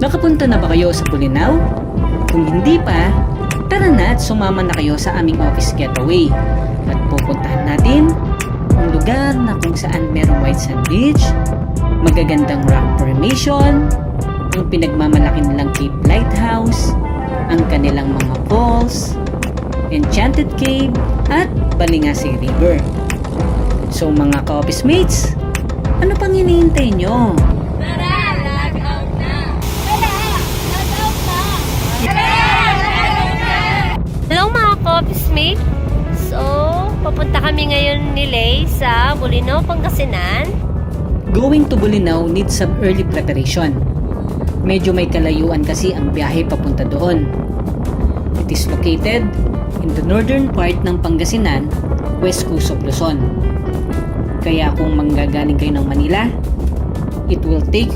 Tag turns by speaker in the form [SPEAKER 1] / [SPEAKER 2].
[SPEAKER 1] Nakapunta na ba kayo sa Bolinao? Kung hindi pa, tara na at sumama na kayo sa aming office getaway. At pupuntahan natin ang lugar na kung saan merong white sand beach, magagandang rock formation, ang pinagmamalaki nilang Cape Lighthouse, ang kanilang mga falls, Enchanted Cave, at Balingasi River. So mga ka-office mates, ano pang hinihintay nyo?
[SPEAKER 2] Hello mga ka-office mate. So, papunta kami ngayon ni Lay sa Bolinao, Pangasinan.
[SPEAKER 1] Going to Bolinao needs some early preparation. Medyo may kalayuan kasi ang biyahe papunta doon. It is located in the northern part ng Pangasinan, West Coast of Luzon. Kaya kung manggagaling kayo ng Manila, it will take